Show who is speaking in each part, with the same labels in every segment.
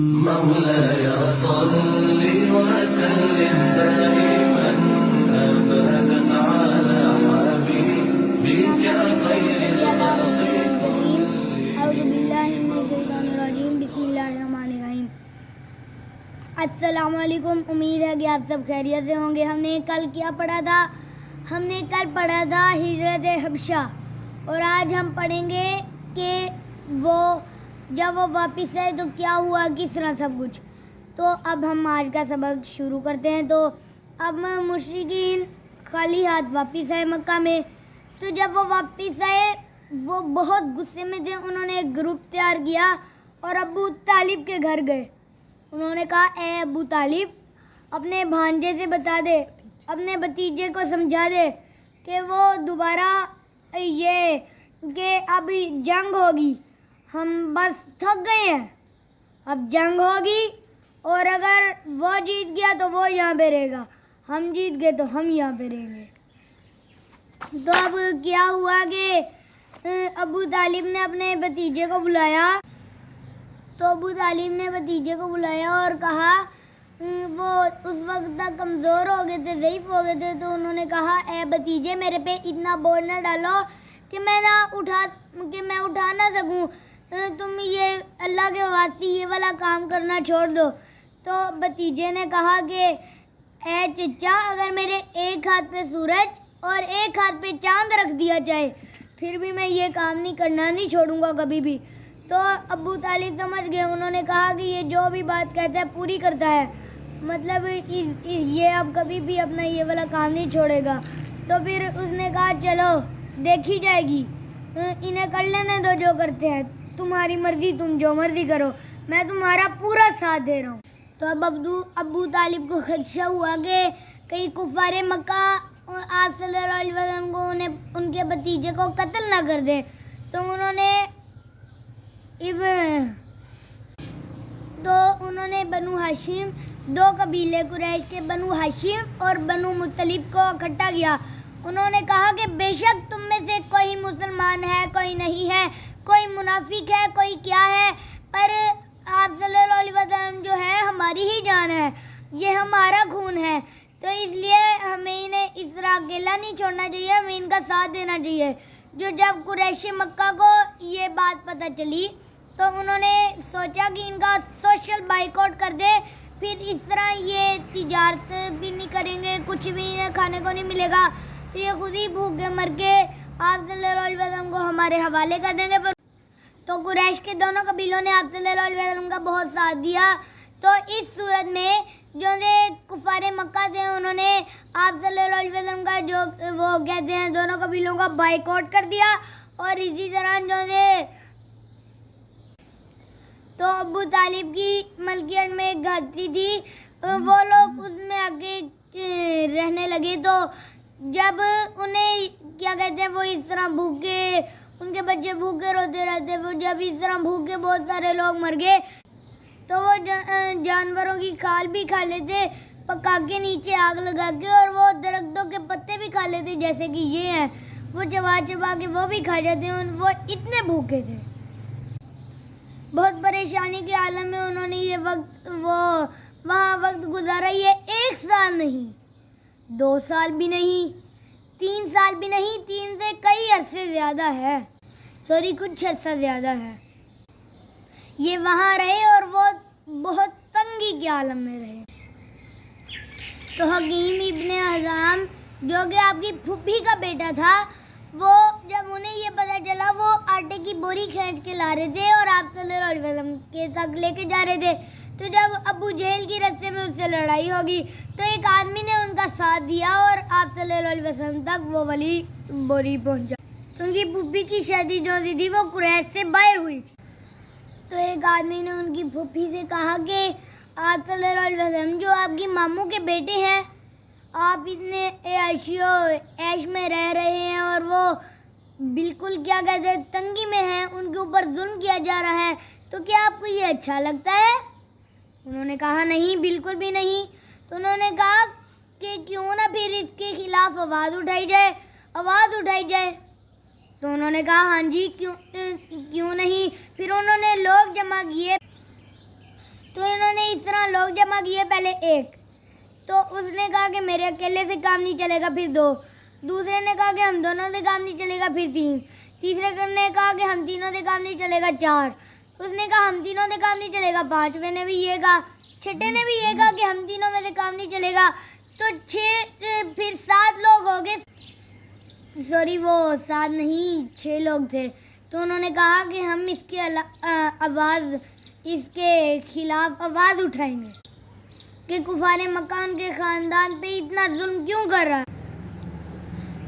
Speaker 1: مولاي صل وسلم دائما أبدا على حبيبك خير الخلق كلهم.
Speaker 2: اعوذ باللہ من الشیطان الرجیم، بسم اللہ الرحمن الرحیم۔ السلام علیکم، امید ہے کہ آپ سب خیریت سے ہوں گے۔ ہم نے کل پڑھا تھا ہجرت حبشہ، اور آج ہم پڑھیں گے کہ جب وہ واپس آئے تو کیا ہوا، کس طرح سب کچھ۔ تو اب ہم آج کا سبق شروع کرتے ہیں۔ تو اب مشرکین خالی ہاتھ واپس آئے مکہ میں۔ تو جب وہ واپس آئے وہ بہت غصے میں تھے۔ انہوں نے ایک گروپ تیار کیا اور ابو طالب کے گھر گئے۔ انہوں نے کہا، اے ابو طالب، اپنے بھانجے سے بتا دے، اپنے بھتیجے کو سمجھا دے کہ وہ دوبارہ کہ اب جنگ ہوگی، ہم بس تھک گئے ہیں، اب جنگ ہوگی، اور اگر وہ جیت گیا تو وہ یہاں پہ رہے گا، ہم جیت گئے تو ہم یہاں پہ رہیں گے۔ تو اب کیا ہوا کہ ابو طالب نے اپنے بھتیجے کو بلایا اور کہا، وہ اس وقت تک کمزور ہو گئے تھے، ضعیف ہو گئے تھے۔ تو انہوں نے کہا، اے بھتیجے، میرے پہ اتنا بوجھ نہ ڈالو کہ میں اٹھا نہ سکوں، تم یہ اللہ کے واسطے یہ والا کام کرنا چھوڑ دو۔ تو بھتیجے نے کہا کہ اے چچا، اگر میرے ایک ہاتھ پہ سورج اور ایک ہاتھ پہ چاند رکھ دیا جائے پھر بھی میں یہ کام نہیں چھوڑوں گا کبھی بھی۔ تو ابو طالب سمجھ گئے۔ انہوں نے کہا کہ یہ جو بھی بات کہتا ہے پوری کرتا ہے، مطلب یہ اب کبھی بھی اپنا یہ والا کام نہیں چھوڑے گا۔ تو پھر اس نے کہا، چلو دیکھی جائے گی، انہیں کر لینے دو جو کرتے ہیں، تمہاری مرضی، تم جو مرضی کرو، میں تمہارا پورا ساتھ دے رہا ہوں۔ تو اب ابو طالب کو خدشہ ہوا کہ کئی کفار مکہ آپ صلی اللہ علیہ وسلم کو ان کے بھتیجے کو قتل نہ کر دیں۔ تو انہوں نے بنو ہاشم، دو قبیلے قریش کے بنو ہاشم اور بنو مطلب کو اکٹھا کیا۔ انہوں نے کہا کہ بے شک تم میں سے کوئی مسلمان ہے، کوئی نہیں ہے، کوئی منافق ہے، کوئی کیا ہے، پر آپ صلی اللہ علیہ وسلم جو ہے ہماری ہی جان ہے، یہ ہمارا خون ہے، تو اس لیے ہمیں انہیں اس طرح اکیلا نہیں چھوڑنا چاہیے، ہمیں ان کا ساتھ دینا چاہیے۔ جب قریش مکہ کو یہ بات پتہ چلی تو انہوں نے سوچا کہ ان کا سوشل بائیکاٹ کر دے، پھر اس طرح یہ تجارت بھی نہیں کریں گے، کچھ بھی انہیں کھانے کو نہیں ملے گا، تو یہ خود ہی بھوکے مر کے آپ صلی اللہ علیہ وسلم کو ہمارے حوالے کر دیں گے۔ تو قریش کے دونوں قبیلوں نے آپ صلی اللہ علیہ وسلم کا بہت ساتھ دیا۔ تو اس صورت میں جو کفار مکہ تھے انہوں نے آپ صلی اللہ علیہ وسلم کا جو وہ کہتے ہیں دونوں قبیلوں کا بائیکاٹ کر دیا، اور اسی طرح تو ابو طالب کی ملکیت میں ایک گھاٹی تھی، وہ لوگ اس میں آگے رہنے لگے۔ تو جب انہیں کیا کہتے ہیں وہ اس طرح بھوکے، ان کے بچے بھوکے روتے رہتے، وہ جب اس طرح بھوکے بہت سارے لوگ مر گئے تو وہ جانوروں کی کھال بھی کھا لیتے، پکا کے نیچے آگ لگا کے، اور وہ درختوں کے پتے بھی کھا لیتے، جیسے کہ یہ ہیں، وہ چبا کے وہ بھی کھا جاتے ہیں، وہ اتنے بھوکے تھے۔ بہت پریشانی کے عالم میں انہوں نے وہاں وقت گزارا۔ یہ 1 سال نہیں، 2 سال بھی نہیں، 3 سال بھی نہیں، 3 سے کئی عرصے زیادہ ہے، کچھ عرصہ زیادہ ہے، یہ وہاں رہے اور وہ بہت تنگی کے عالم میں رہے۔ تو حکیم ابن حزام جو کہ آپ کی پھوپھی کا بیٹا تھا، وہ جب انہیں یہ پتہ چلا، وہ آٹے کی بوری کھینچ کے لا رہے تھے اور آپ صلی اللہ علیہ وسلم کے تک لے کے جا رہے تھے۔ تو جب ابو جہل کی رستے میں اس سے لڑائی ہوگی تو ایک آدمی نے ان کا ساتھ دیا اور آپ صلی اللہ علیہ وسلم تک وہ والی بوری پہنچا۔ تو ان کی پھوپھی کی شادی جو تھی وہ قریش سے باہر ہوئی تھی۔ تو ایک آدمی نے ان کی پھوپھی سے کہا کہ آپ صلی اللہ علیہ وسلم جو آپ کی ماموں کے بیٹے ہیں، آپ اتنے عیش میں رہ رہے ہیں اور وہ بالکل کیا کہتے ہیں تنگی میں ہیں، ان کے اوپر ظلم کیا جا رہا ہے، تو کیا آپ کو یہ اچھا لگتا ہے؟ انہوں نے کہا نہیں، بالکل بھی نہیں۔ تو انہوں نے کہا کہ کیوں نہ پھر اس کے خلاف آواز اٹھائی جائے۔ تو انہوں نے کہا ہاں جی، کیوں نہیں۔ پھر انہوں نے لوگ جمع کیے۔ تو اس طرح لوگ جمع کیے، پہلے ایک، تو اس نے کہا کہ میرے اکیلے سے کام نہیں چلے گا، پھر دو، دوسرے نے کہا کہ ہم دونوں سے کام نہیں چلے گا، پھر تین، تیسرے نے کہا کہ ہم تینوں سے کام نہیں چلے گا، چار، اس نے کہا ہم تینوں سے کام نہیں چلے گا، پانچویں نے بھی یہ کہا، چھٹے نے بھی یہ کہا کہ ہم تینوں میں سے کام نہیں چلے گا، تو پھر 7 لوگ ہو گئے، سوری وہ 7 نہیں 6 لوگ تھے، تو انہوں نے کہا کہ ہم اس کے خلاف آواز اٹھائیں گے کہ کفار مکہ ان کے خاندان پہ اتنا ظلم کیوں کر رہا ہے۔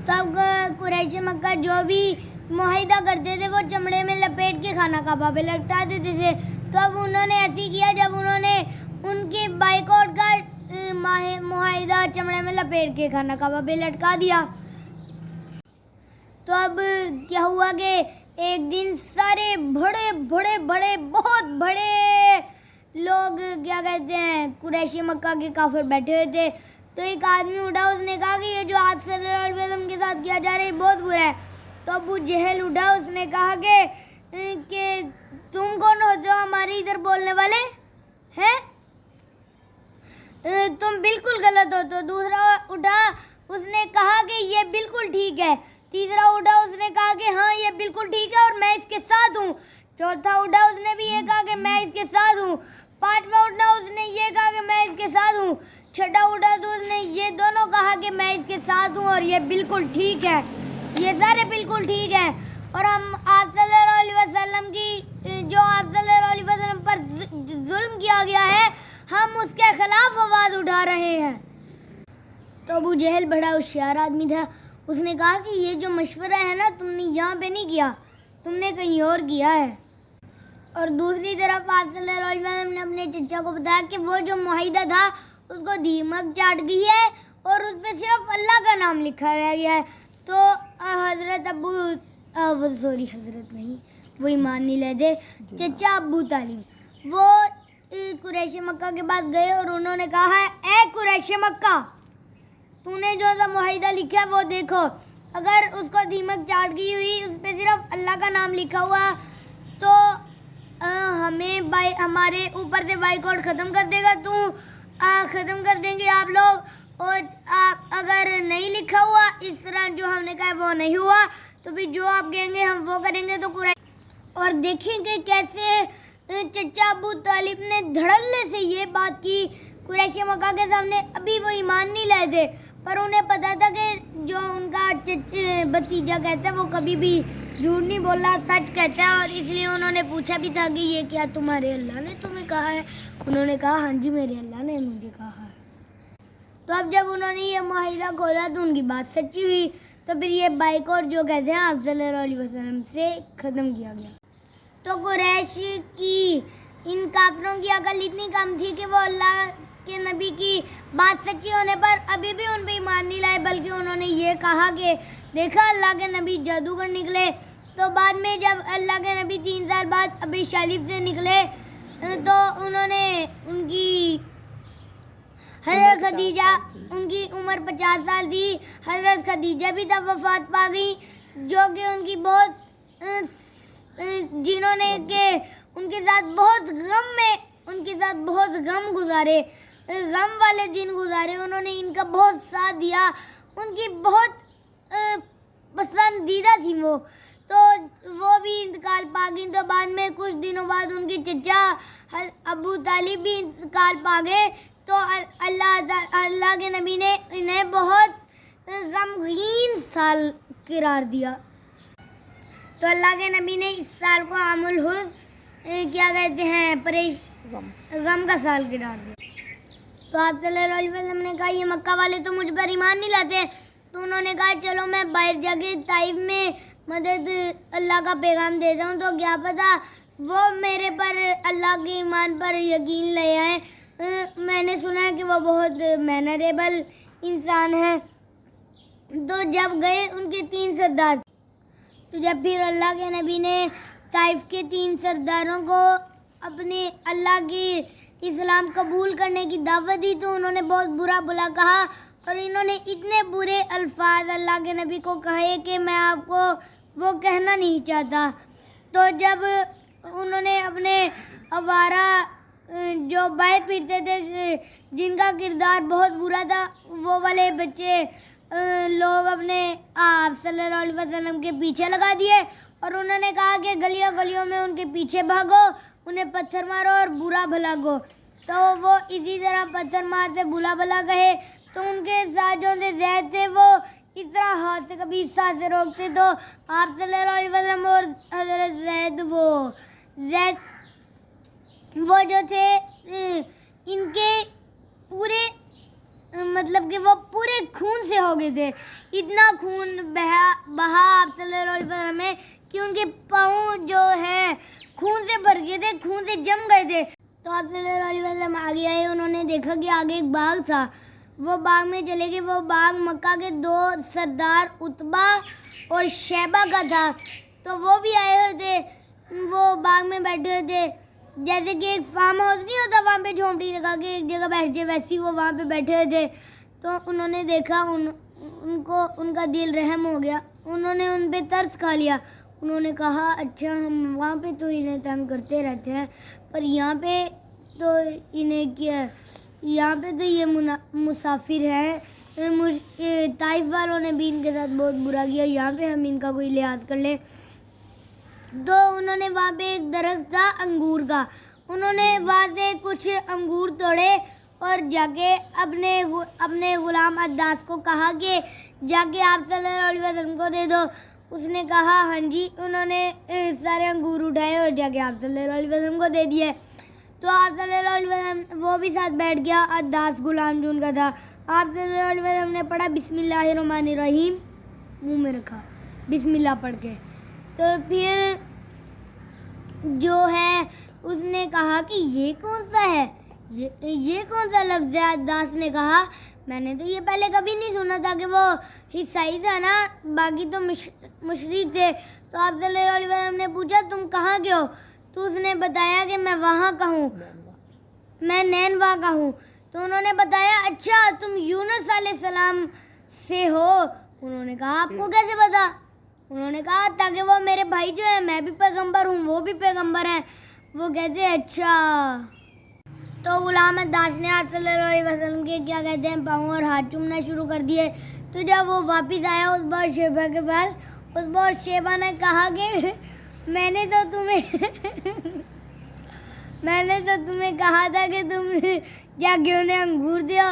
Speaker 2: تو اب قریش مکہ جو بھی معاہدہ کرتے تھے وہ چمڑے میں لپیٹ کے خانہ کعبہ پہ لٹا دیتے تھے، تو اب انہوں نے ایسی کیا جب انہوں نے ان کے بائیکاٹ کا معاہدہ چمڑے میں لپیٹ کے خانہ کعبہ پہ لٹکا دیا۔ تو اب کیا ہوا کہ ایک دن سارے بڑے بہت بڑے لوگ کیا کہتے ہیں قریشی مکہ کے کافر بیٹھے ہوئے تھے، تو ایک آدمی اٹھا، اس نے کہا کہ یہ جو آپ صلی اللہ علیہ وسلم کے ساتھ کیا جا رہا ہے یہ بہت برا ہے۔ تو ابو جہل اٹھا، اس نے کہا کہ تم کون ہوتے ہو ہمارے ادھر بولنے والے ہیں، تم بالکل غلط ہو۔ تو دوسرا اٹھا، اس نے کہا کہ یہ بالکل ٹھیک ہے۔ تیسرا اٹھا، اس نے کہا کہ ہاں یہ بالکل ٹھیک ہے اور میں اس کے ساتھ ہوں۔ چوتھا اٹھا، اس نے بھی یہ کہا کہ میں اس کے ساتھ ہوں۔ پانچواں اٹھا، اس نے یہ کہا کہ میں اس کے ساتھ ہوں۔ چھٹا اٹھا تو اس نے یہ دونوں کہا کہ میں اس کے ساتھ ہوں اور یہ بالکل ٹھیک ہے، یہ سارے بالکل ٹھیک ہیں، اور ہم آپ صلی اللہ علیہ وسلم کی جو آپ صلی اللہ علیہ وسلم پر ظلم کیا گیا ہے ہم اس کے خلاف آواز اٹھا رہے ہیں۔ تو ابو جہل بڑا ہوشیار آدمی تھا، اس نے کہا کہ یہ جو مشورہ ہے نا تم نے یہاں پہ نہیں کیا، تم نے کہیں اور کیا ہے۔ اور دوسری طرف آپ صلی اللہ علیہ وسلم نے اپنے چچا کو بتایا کہ وہ جو معاہدہ تھا اس کو دیمک چاٹ گئی ہے اور اس پہ صرف اللہ کا نام لکھا رہ گیا ہے۔ تو حضرت نہیں، وہ ایمان نہیں لیتے، چچا ابو طالب وہ قریش مکہ کے پاس گئے اور انہوں نے کہا ہے اے قریش مکہ، تو نے جو سا معاہدہ لکھا ہے وہ دیکھو، اگر اس کو دیمک چاٹ گئی ہوئی اس پہ صرف اللہ کا نام لکھا ہوا تو ہمارے اوپر سے بائیکاٹ ختم کر دے گا، ختم کر دیں گے آپ لوگ، اور اگر نہیں لکھا ہوا اس طرح جو ہم نے کہا وہ نہیں ہوا تو بھی جو آپ کہیں گے ہم وہ کریں گے۔ تو اور دیکھیں کہ کیسے چچا ابو طالب نے دھڑلے سے یہ بات کی قریش مکہ کے سامنے۔ ابھی وہ ایمان نہیں لائے تھے پر انہیں پتا تھا کہ جو ان کا بھتیجا کہتا ہے وہ کبھی بھی جھوٹ نہیں بولا، سچ کہتا ہے، اور اس لیے انہوں نے پوچھا بھی تھا کہ یہ کیا تمہارے اللہ نے تمہیں کہا ہے؟ انہوں نے کہا ہاں جی میرے اللہ نے مجھے کہا ہے۔ تو اب جب انہوں نے یہ معاہدہ کھولا تو ان کی بات سچی ہوئی، تو پھر یہ بائیکاٹ جو کہتے ہیں آپ صلی اللہ علیہ وسلم سے ختم کیا گیا۔ تو قریش کی ان کافروں کی عقل اتنی کم تھی کہ وہ اللہ کے نبی کی بات سچی ہونے پر ابھی بھی ان پہ ایمان نہیں لائے، بلکہ انہوں نے یہ کہا کہ دیکھا اللہ کے نبی جادوگر نکلے۔ تو بعد میں جب اللہ کے نبی 3 سال بعد ابی طالب سے نکلے تو انہوں نے ان کی حضرت خدیجہ، ان کی عمر 50 سال تھی، حضرت خدیجہ بھی تب وفات پا گئی، جو کہ ان کی بہت جنہوں نے کہ ان کے ساتھ بہت غم گزارے، غم والے دن گزارے، انہوں نے ان کا بہت ساتھ دیا، ان کی بہت پسندیدہ تھی وہ، تو وہ بھی انتقال پا گئی۔ تو بعد میں کچھ دنوں بعد ان کے چچا ابو طالب بھی انتقال پا گئے، تو اللہ کے نبی نے انہیں بہت غمگین سال قرار دیا۔ تو اللہ کے نبی نے اس سال کو عام الحزن کیا کہتے ہیں غم کا سال قرار دیا۔ تو آپ صلی اللہ علیہ وسلم نے کہا یہ مکہ والے تو مجھ پر ایمان نہیں لاتے، تو انہوں نے کہا چلو میں باہر جا کے طائف میں مدد اللہ کا پیغام دیتا ہوں، تو کیا پتہ وہ میرے پر اللہ کے ایمان پر یقین لے آئیں۔ میں نے سنا ہے کہ وہ بہت مینریبل انسان ہیں۔ تو جب گئے ان کے 3 سردار، تو جب پھر اللہ کے نبی نے طائف کے 3 سرداروں کو اپنے اللہ کی اسلام قبول کرنے کی دعوت دی تو انہوں نے بہت برا بلا کہا، اور انہوں نے اتنے برے الفاظ اللہ کے نبی کو کہے کہ میں آپ کو وہ کہنا نہیں چاہتا۔ تو جب انہوں نے اپنے آوارہ جو بائیں پھرتے تھے جن کا کردار بہت برا تھا وہ والے بچے لوگ اپنے آپ صلی اللہ علیہ وسلم کے پیچھے لگا دیے اور انہوں نے کہا کہ گلیوں گلیوں میں ان کے پیچھے بھاگو, انہیں پتھر مارو اور برا بھلا گو. تو وہ اسی طرح پتھر مارتے برا بھلا کہے. تو ان کے ساتھ جو زید تھے وہ اس طرح ہاتھ سے کبھی اس ساتھ سے روکتے تو آپ صلی اللہ علیہ وسلم اور حضرت زید وہ جو تھے ان کے پورے مطلب کہ وہ پورے خون سے ہو گئے تھے. اتنا خون بہا آپ صلی اللہ علیہ وسلم میں کہ ان کے پاؤں جو ہے خون سے بھر گئے تھے, خون سے جم گئے تھے. تو آپ صلی اللہ علیہ وسلم آگے آئے, انہوں نے دیکھا کہ آگے ایک باغ تھا, وہ باغ میں چلے گئے. وہ باغ مکہ کے 2 سردار عتبہ اور شیبہ کا تھا. تو وہ بھی آئے ہوئے تھے, وہ باغ میں بیٹھے ہوئے تھے. جیسے کہ ایک فارم ہاؤس نہیں ہوتا وہاں پہ جھونپڑی لگا کے ایک جگہ بیٹھ جائے, ویسی وہ وہاں پہ بیٹھے ہوئے تھے. تو انہوں نے دیکھا, ان کو ان کا دل رحم ہو گیا, انہوں نے ان پہ ترس کھا لیا. انہوں نے کہا اچھا ہم وہاں پہ تو انہیں تنگ کرتے رہتے ہیں پر یہاں پہ تو انہیں کیا, یہاں پہ تو یہ مسافر ہیں, طائف والوں نے بھی ان کے ساتھ بہت برا کیا, یہاں پہ ہم ان کا کوئی لحاظ کر لیں. تو انہوں نے وہاں پہ ایک درخت تھا انگور کا, انہوں نے وہاں سے کچھ انگور توڑے اور جا کے اپنے غلام عداس کو کہا کہ جا کے آپ صلی اللہ علیہ وسلم کو دے دو. اس نے کہا ہاں جی. انہوں نے سارے انگور اٹھائے اور جا کے آپ صلی اللہ علیہ وسلم کو دے دیے. تو آپ صلی اللہ علیہ وسلم وہ بھی ساتھ بیٹھ گیا, عداس غلام جو ان کا تھا. آپ صلی اللہ علیہ وسلم نے پڑھا بسم اللہ الرحمن الرحیم, منہ میں رکھا بسم اللہ پڑھ کے. تو پھر جو ہے اس نے کہا کہ یہ کون سا ہے, یہ کون سا لفظ ہے. عداس نے کہا میں نے تو یہ پہلے کبھی نہیں سنا تھا کہ وہ عیسائی تھا نا, باقی تو مشرک تھے. تو آپ صلی اللہ علیہ وسلم نے پوچھا تم کہاں کے ہو, تو اس نے بتایا کہ میں وہاں کا ہوں, میں نینوا کا ہوں. تو انہوں نے بتایا اچھا تم یونس علیہ السلام سے ہو. انہوں نے کہا آپ کو کیسے پتا. انہوں نے کہا تاکہ وہ میرے بھائی جو ہیں, میں بھی پیغمبر ہوں وہ بھی پیغمبر ہیں. وہ کہتے ہیں اچھا. تو غلام عداس نے آپ صلی اللہ علیہ وسلم کے کیا کہتے ہیں پاؤں اور ہاتھ چومنا شروع کر دیے. تو جب وہ واپس آیا اس بار شیبہ کے پاس, اس بار شیبہ نے کہا کہ میں نے تو تمہیں کہا تھا کہ تم جا کے انہیں انگور دو,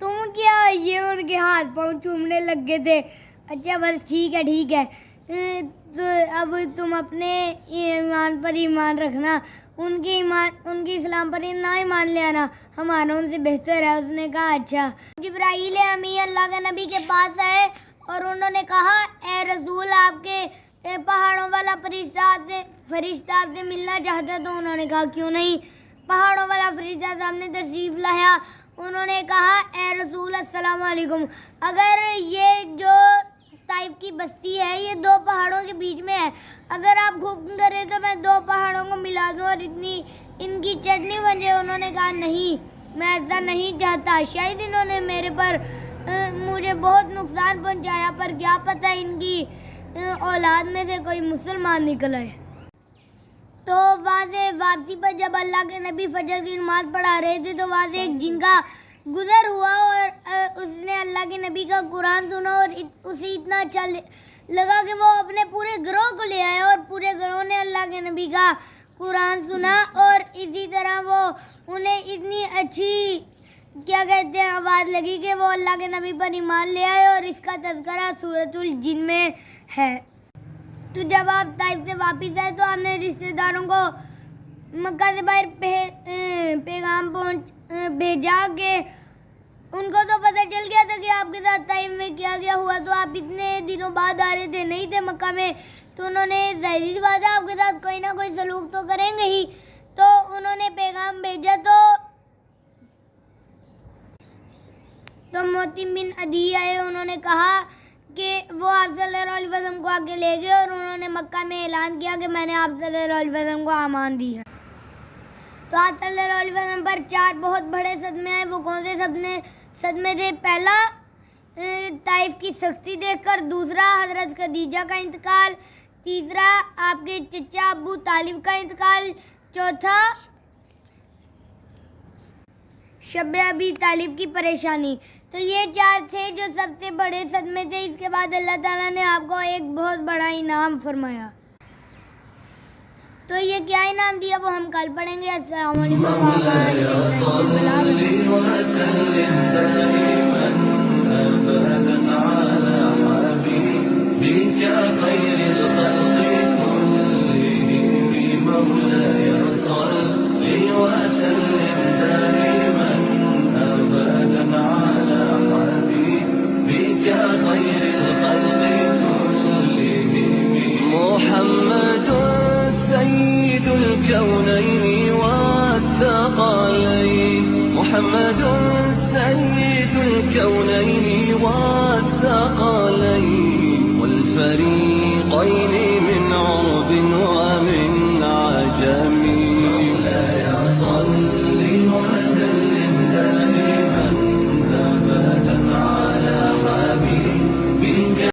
Speaker 2: تم کیا یہ ان کے ہاتھ پاؤں چومنے لگ گئے تھے. اچھا بس ٹھیک ہے. تو اب تم اپنے ایمان پر ایمان رکھنا, ان کے اسلام پر نہ ایمان لے آنا, ہمارا ان سے بہتر ہے. اس نے کہا اچھا. جبرائیل امی اللہ کے نبی کے پاس آئے اور انہوں نے کہا اے رسول آپ کے پہاڑوں والا فرشتہ آپ سے ملنا چاہتا. تو انہوں نے کہا کیوں نہیں. پہاڑوں والا فرشتہ سامنے تشریف لایا. انہوں نے کہا اے رسول السلام علیکم, اگر یہ جو طائف کی بستی ہے یہ 2 پہاڑوں کے بیچ میں ہے, اگر آپ حکم کریں تو میں 2 پہاڑوں کو ملا دوں اور اتنی ان کی چٹنی بن جائے. انہوں نے کہا نہیں میں ایسا نہیں چاہتا, شاید انہوں نے میرے پر مجھے بہت نقصان پہنچایا پر کیا پتہ ان کی اولاد میں سے کوئی مسلمان نکل آئے. تو وہاں سے واپسی پر جب اللہ کے نبی فجر کی نماز پڑھا رہے تھے تو وہاں سے ایک جن کا گزر ہوا اور اس نے اللہ کے نبی کا قرآن سنا اور اسے اتنا اچھا لگا کہ وہ اپنے پورے گروہ کو لے آیا اور پورے گروہ نے اللہ کے نبی کا قرآن سنا. اور اسی طرح وہ انہیں اتنی اچھی کیا کہتے ہیں آواز لگی کہ وہ اللہ کے نبی پر ایمان لے آئے, اور اس کا تذکرہ سورۃ الجن میں ہے. تو جب آپ طائف سے واپس آئے تو آپ نے رشتہ داروں کو مکہ سے باہر پیغام بھیجا کہ ان کو تو پتہ چل گیا تھا کہ آپ کے ساتھ طائف میں کیا گیا ہوا, تو آپ اتنے دنوں بعد آ رہے تھے, نہیں تھے مکہ میں, تو انہوں نے ظاہری سی بات ہے آپ کے ساتھ کوئی نہ کوئی سلوک تو کریں گے ہی. تو انہوں نے پیغام بھیجا تو موتم بن عدی آئے. انہوں نے کہا کہ وہ آپ صلی اللہ علیہ وسلم کو آگے لے گئے اور انہوں نے مکہ میں اعلان کیا کہ میں نے آپ صلی اللہ علیہ وسلم کو امان دی ہے. تو آپ صلی اللہ علیہ وسلم پر 4 بہت بڑے صدمے آئے. وہ کون سے صدمے تھے؟ پہلا طائف کی سختی دیکھ کر, دوسرا حضرت خدیجہ کا انتقال, تیسرا آپ کے چچا ابو طالب کا انتقال, چوتھا شب ابی طالب کی پریشانی. تو یہ 4 تھے جو سب سے بڑے صدمے تھے. اس کے بعد اللہ تعالیٰ نے آپ کو ایک بہت بڑا انعام فرمایا. تو یہ کیا انعام دیا وہ ہم کل پڑھیں گے. السلام علیکم.
Speaker 1: مولاي صل وسلم دائما أبدا على حبيبك خير الخلق كلهم. مولاي صل وسلم